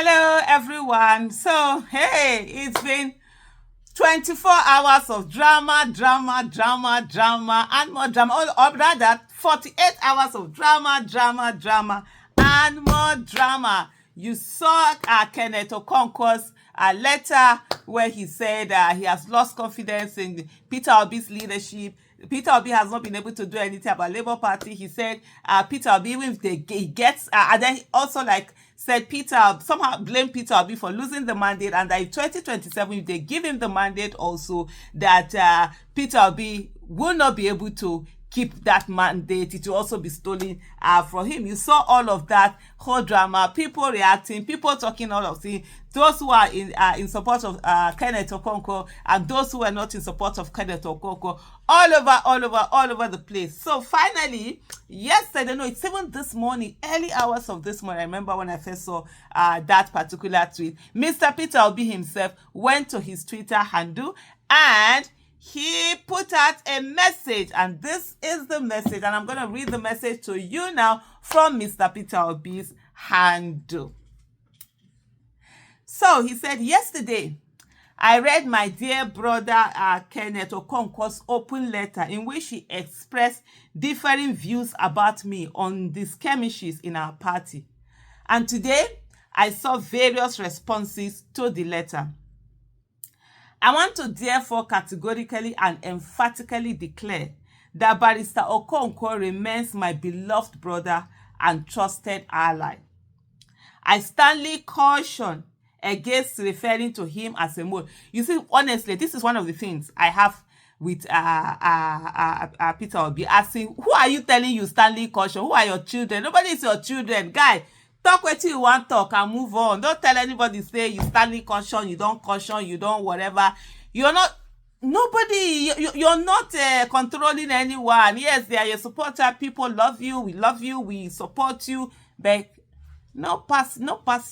Hello, everyone. So, hey, it's been 24 hours of drama, and more drama. Or rather, 48 hours of drama, and more drama. You saw Kenneth Okonkwo's letter where he said he has lost confidence in Peter Obi's leadership. Peter Obi has not been able to do anything about Labour Party. He said Peter Obi, even if he gets, and then he also said somehow blamed Peter Obi for losing the mandate, and that in 2027, if they give him the mandate also, that Peter Obi will not be able to keep that mandate. It will also be stolen from him. You saw all of that whole drama, people reacting, people talking all of things, those who are in support of Kenneth Okonkwo and those who are not in support of Kenneth Okonkwo, all over the place. So finally, yesterday, no, it's even this morning, early hours of this morning, I remember when I first saw that particular tweet, Mr. Peter Obi himself went to his Twitter handle and he put out a message, and this is the message, and I'm going to read the message to you now from Mr. Peter Obi's handle. So he said, yesterday, I read my dear brother Kenneth Okonkwo's open letter in which he expressed differing views about me on the skirmishes in our party. And today, I saw various responses to the letter. I want to therefore categorically and emphatically declare that Barrister Okonkwo remains my beloved brother and trusted ally. I sternly caution against referring to him as a mole. You see, honestly, this is one of the things I have with Peter Obi, asking, who are you telling you sternly caution? Who are your children? Nobody is your children. Guy, talk what you want, talk and move on. Don't tell anybody, say you sternly caution, you don't caution, you don't whatever. You're not, nobody, you're not controlling anyone. Yes, they are your supporter. People love you, we support you, but no pass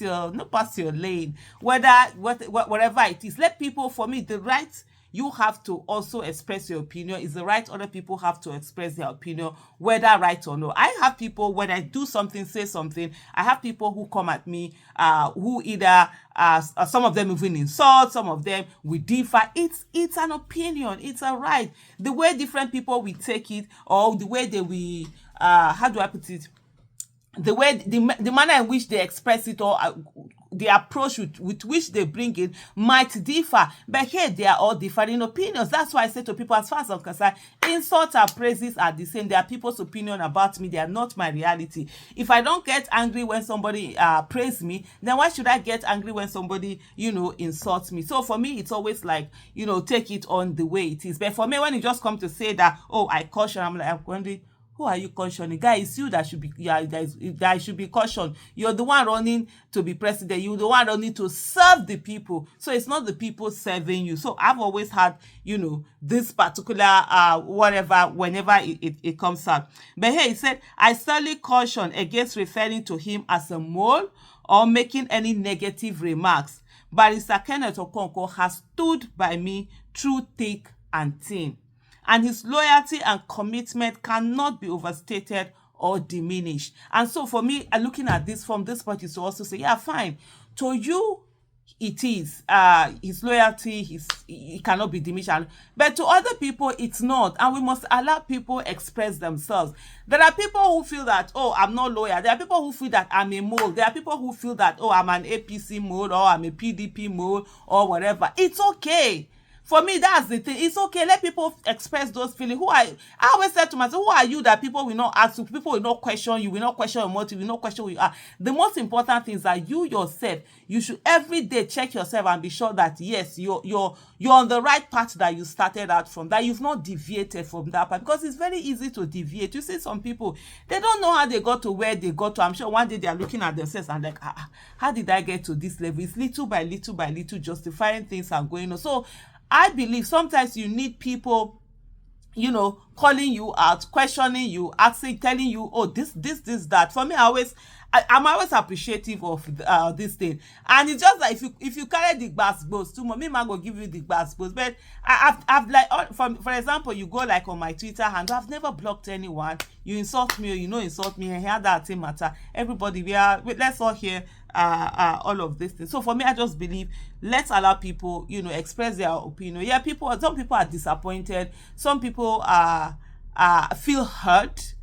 your lane. Whatever it is, let people, for me, the right you have to also express your opinion is the right other people have to express their opinion, whether right or no. I have people, when I do something, say something, I have people who come at me, who either, some of them even insult, some of them we differ. It's an opinion, it's a right. The way different people will take it, or the way they will, how do I put it? The way, the manner in which they express it, or the approach with which they bring it might differ. But here, they are all differing opinions. That's why I say to people, as far as I'm concerned, insults and praises are the same. They are people's opinion about me. They are not my reality. If I don't get angry when somebody praises me, then why should I get angry when somebody, insults me? So for me, it's always like, take it on the way it is. But for me, when you just come to say that, oh, I caution, I'm wondering, who are you cautioning? Guy, it's you that should be, that should be cautioned. You're the one running to be president. You're the one running to serve the people. So it's not the people serving you. So I've always had, this particular, whatever, whenever it comes out. But hey, he said, I sternly caution against referring to him as a mole or making any negative remarks. Barrister Kenneth Okonkwo has stood by me through thick and thin, and his loyalty and commitment cannot be overstated or diminished. And so for me, looking at this from this point is to also say, yeah, fine. To you, it is his loyalty, it cannot be diminished. But to other people, it's not. And we must allow people express themselves. There are people who feel that, oh, I'm not loyal. There are people who feel that I'm a mole. There are people who feel that, oh, I'm an APC mole, or I'm a PDP mole, or whatever. It's okay. For me, that's the thing. It's okay. Let people express those feelings. I always said to myself, who are you that people will not ask you, people will not question you, will not question your motive, will not question who you are. The most important thing is that you yourself, you should every day check yourself and be sure that, yes, you're on the right path that you started out from, that you've not deviated from that path, because it's very easy to deviate. You see some people, they don't know how they got to where they got to. I'm sure one day they are looking at themselves and like, how did I get to this level? It's little by little justifying things and going on. So I believe sometimes you need people, calling you out, questioning you, asking, telling you, oh, this, that. For me, I'm always appreciative of this thing. And it's just like, if you carry the bass boast too much, me man go give you the bass boast. But I've like, for example, you go like on my Twitter handle, I've never blocked anyone. You insult me or insult me, and here that thing matter. Everybody, let's all hear all of these things. So for me, I just believe let's allow people, express their opinion. Yeah, some people are disappointed. Some people feel hurt,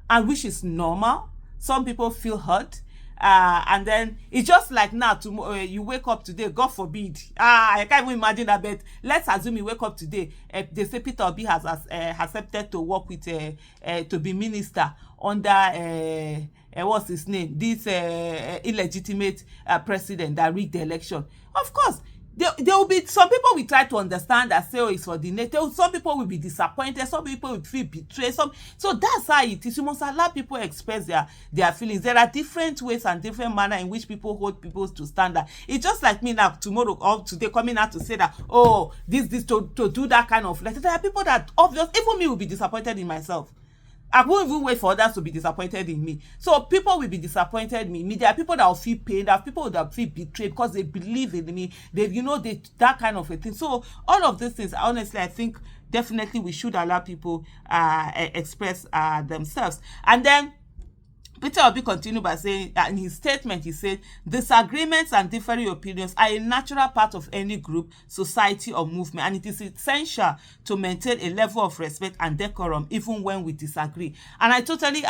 and which is normal. Some people feel hurt. And then it's just like now, tomorrow you wake up today, God forbid. I can't even imagine that, but let's assume you wake up today. They say Peter Obi has accepted to work with to be minister under what's his name? This illegitimate president that rigged the election. Of course, there will be some people will try to understand that say, oh, it's for the nation. Some people will be disappointed. Some people will feel betrayed. So that's how it is. You must allow people express their feelings. There are different ways and different manner in which people hold people to standard. It's just like me now, tomorrow or today, coming out to say that, oh, this to do that kind of letter. There are people that obviously, even me will be disappointed in myself. I won't even wait for others to be disappointed in me. So people will be disappointed in me. There are people that will feel pain. There are people that will feel betrayed because they believe in me. That kind of a thing. So all of these things, honestly, I think definitely we should allow people express themselves. And then Peter Obi continued by saying, in his statement, he said, disagreements and differing opinions are a natural part of any group, society, or movement, and it is essential to maintain a level of respect and decorum even when we disagree. And I totally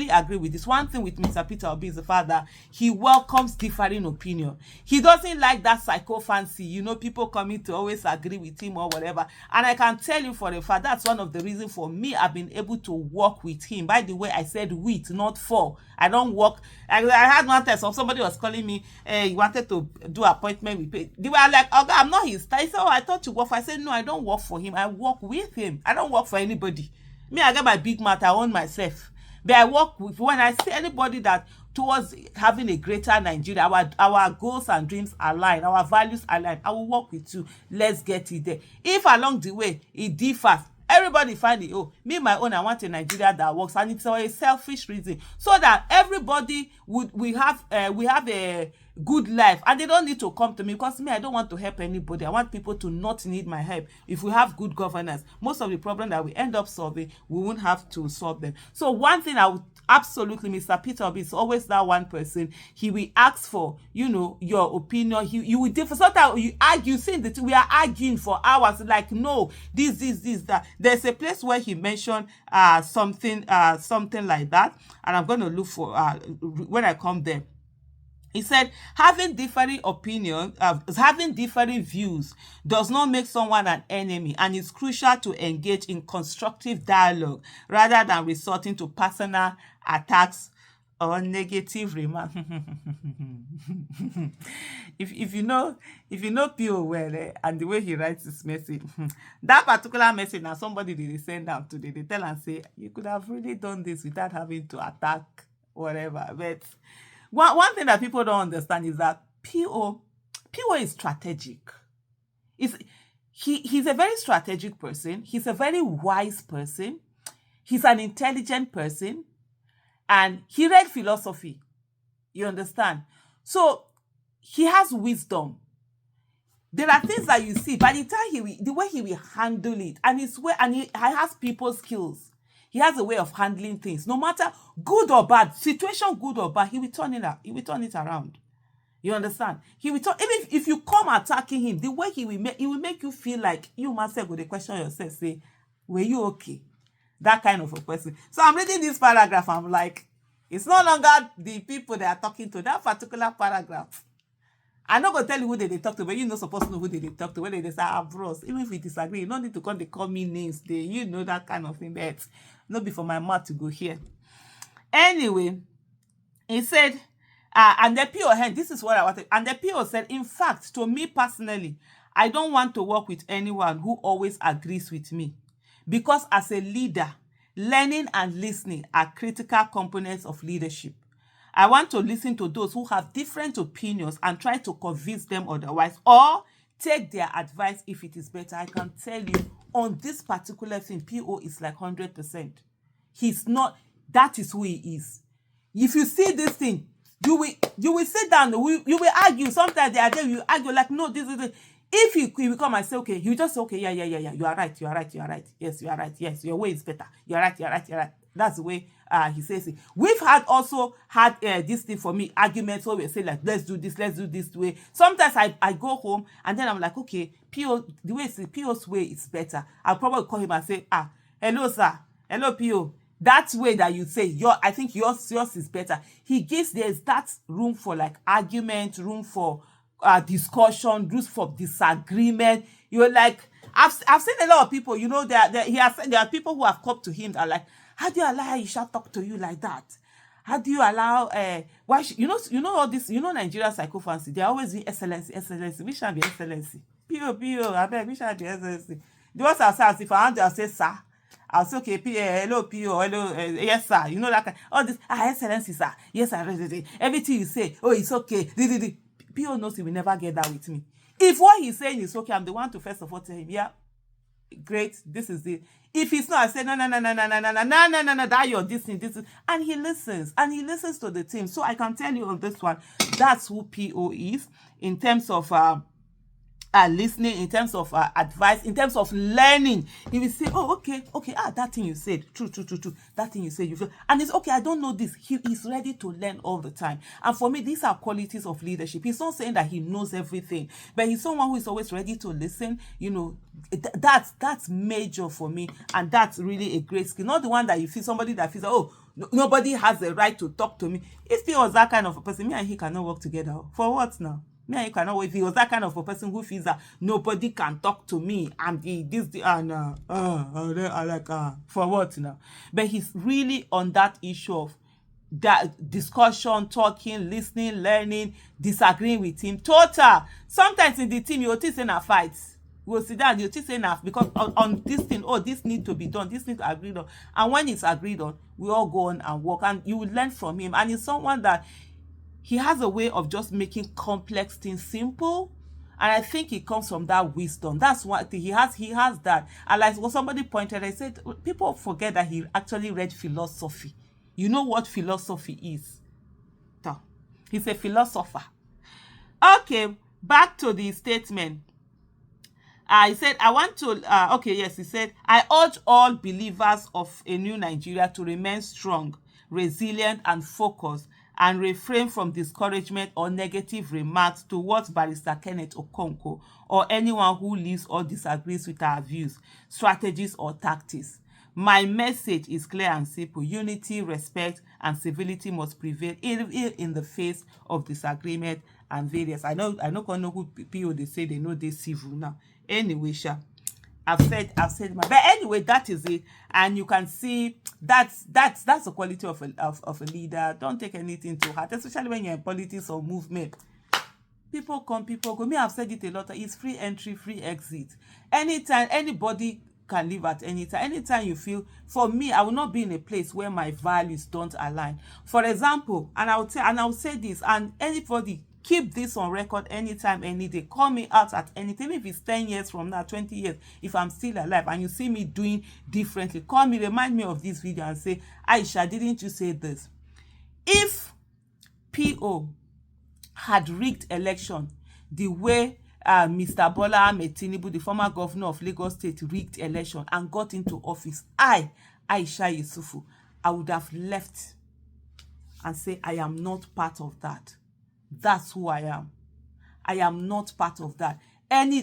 agree with this. One thing with Mr. Peter Obi is the fact that he welcomes differing opinion. He doesn't like that psychophancy, people coming to always agree with him or whatever. And I can tell you for a fact, that's one of the reasons for me I've been able to work with him. By the way, I said with, not for. I don't work. I had one time somebody was calling me, he wanted to do appointment with me. They were like, oh, I'm not his type. So I thought you work for. I said, no, I don't work for him. I work with him. I don't work for anybody. Me, I get my big mouth. I own myself. But I work with, when I see anybody that towards having a greater Nigeria, our goals and dreams align, our values align, I will work with you. Let's get it there. If along the way it differs, everybody find it. Oh, me, my own, I want a Nigeria that works, and it's for a selfish reason, so that everybody we have a good life, and they don't need to come to me, because me, I don't want to help anybody. I want people to not need my help. If we have good governance, most of the problem that we end up solving, we won't have to solve them. So one thing I would absolutely, Mr. Peter Obi is always that one person. He will ask for, your opinion. You will differ. Sometimes you argue, saying that we are arguing for hours. Like, no, this, that. There's a place where he mentioned something like that, and I'm going to look for when I come there. He said, having differing opinions, having differing views does not make someone an enemy, and it's crucial to engage in constructive dialogue rather than resorting to personal attacks or negative remarks. if you know P.O. well, and the way he writes his message, that particular message, now somebody did send out today, they tell and say, you could have really done this without having to attack whatever. But one thing that people don't understand is that P.O. is strategic. He's a very strategic person. He's a very wise person. He's an intelligent person. And he read philosophy. You understand? So he has wisdom. There are things that you see, by the time the way he will handle it, and he has people skills. He has a way of handling things. No matter good or bad, situation good or bad, he will turn it around. You understand? He will turn, even if you come attacking him, the way he will make you feel like you must say, with question yourself, say, were you okay? That kind of a person. So I'm reading this paragraph, I'm like, it's no longer the people they are talking to. That particular paragraph, I'm not going to tell you who they talk to, but you're not supposed to know who they talk to. When they say, bros, even if we disagree, you don't need to come, they call me names. That kind of thing. But not before my mouth to go here. Anyway, he said, and the PO, this is what I wanted. And the PO said, in fact, to me personally, I don't want to work with anyone who always agrees with me. Because as a leader, learning and listening are critical components of leadership. I want to listen to those who have different opinions and try to convince them otherwise, or take their advice if it is better. I can tell you, on this particular thing, PO is like 100%. He's not, that is who he is. If you see this thing, you will sit down, you will argue. Sometimes they are there, you argue like, no, this is it. If he will come and say, okay, you just say, okay, yeah, you are right, yes, you are right, yes, your way is better, you're right. That's the way he says it. We've also had this thing for me, arguments where we say like, let's do this way. Sometimes I go home and then I'm like, okay, P.O., the way P.O.'s way is better. I'll probably call him and say, hello, sir. Hello, P.O. That way that you say, I think yours is better. There's that room for like argument, room for discussion, room for disagreement. You're like, I've seen a lot of people, there are people who have come to him that are like, how do you allow Aisha talk to you like that? How do you allow all this, Nigerian psychophancy, they always be excellency. We shall be excellency. P.O., I beg, we shall be excellency. The ones I'll say, if I want to, I'll say, sir. I'll say, okay, hello, P.O., hello, yes, sir. That kind, all this, excellency, sir. Yes, sir. Everything you say, oh, it's okay. P.O. knows he will never get that with me. If what he's saying is okay, I'm the one to first of all tell him, yeah, great, this is it. If it's not, I say, no, that you're this thing. And he listens to the team. So I can tell you on this one, that's who P.O. is in terms of listening, in terms of advice, in terms of learning. He will say, oh, okay, that thing you said, true, that thing you said, you feel, and it's okay, I don't know this. He is ready to learn all the time. And for me, these are qualities of leadership. He's not saying that he knows everything, but he's someone who is always ready to listen. That's major for me, and that's really a great skill. Not the one that you feel, somebody that feels, oh, nobody has the right to talk to me. If he was that kind of a person, me and he cannot work together. For what now? Me and you cannot. If he was that kind of a person who feels that nobody can talk to me, and for what now? But he's really on that issue of that discussion, talking, listening, learning, disagreeing with him. Total. Sometimes in the team, you'll see in a fight. We'll sit down, you'll say enough because on this thing, this needs to be done, this needs to be agreed on. And when it's agreed on, we all go on and work, and you will learn from him. And he's someone that he has a way of just making complex things simple. And I think it comes from that wisdom. That's what he has that. And like what somebody pointed, I said, people forget that he actually read philosophy. You know what philosophy is? He's a philosopher. Okay, back to the statement. He said, he said, I urge all believers of a new Nigeria to remain strong, resilient, and focused, and refrain from discouragement or negative remarks towards Barrister Kenneth Okonkwo or anyone who lives or disagrees with our views, strategies, or tactics. My message is clear and simple. Unity, respect, and civility must prevail in the face of disagreement and variance. I know who people they say they know they civil now. Anyway, I've said but anyway, that is it. And you can see that's the quality of a leader. Don't take anything to heart, especially when you're in politics or movement. People come, people go. Me, I've said it a lot. It's free entry, free exit. Anytime, anybody can leave at any time. Anytime you feel, for me, I will not be in a place where my values don't align. For example, and I'll say this, and anybody keep this on record anytime, any day. Call me out at anything. If it's 10 years from now, 20 years, if I'm still alive and you see me doing differently, call me, remind me of this video and say, Aisha, didn't you say this? If P.O. had rigged election the way Mr. Bola Ahmed Tinubu, the former governor of Lagos State, rigged election and got into office, Aisha Yusufu, I would have left and say, I am not part of that. That's who I am. I am not part of that.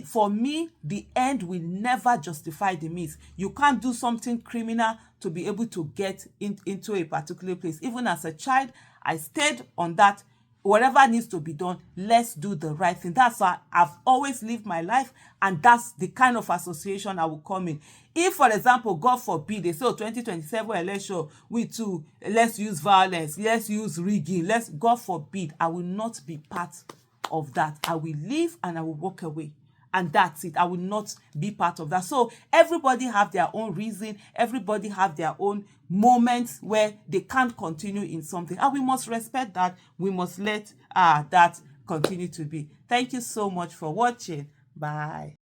For me, the end will never justify the means. You can't do something criminal to be able to get into a particular place. Even as a child, I stayed on that. Whatever needs to be done, let's do the right thing. That's why I've always lived my life, and that's the kind of association I will come in. If, for example, God forbid, they say, 2027 election, let's use violence, let's use rigging, God forbid, I will not be part of that. I will leave and I will walk away. And that's it. I will not be part of that. So everybody have their own reason. Everybody have their own moments where they can't continue in something. And we must respect that. We must let that continue to be. Thank you so much for watching. Bye.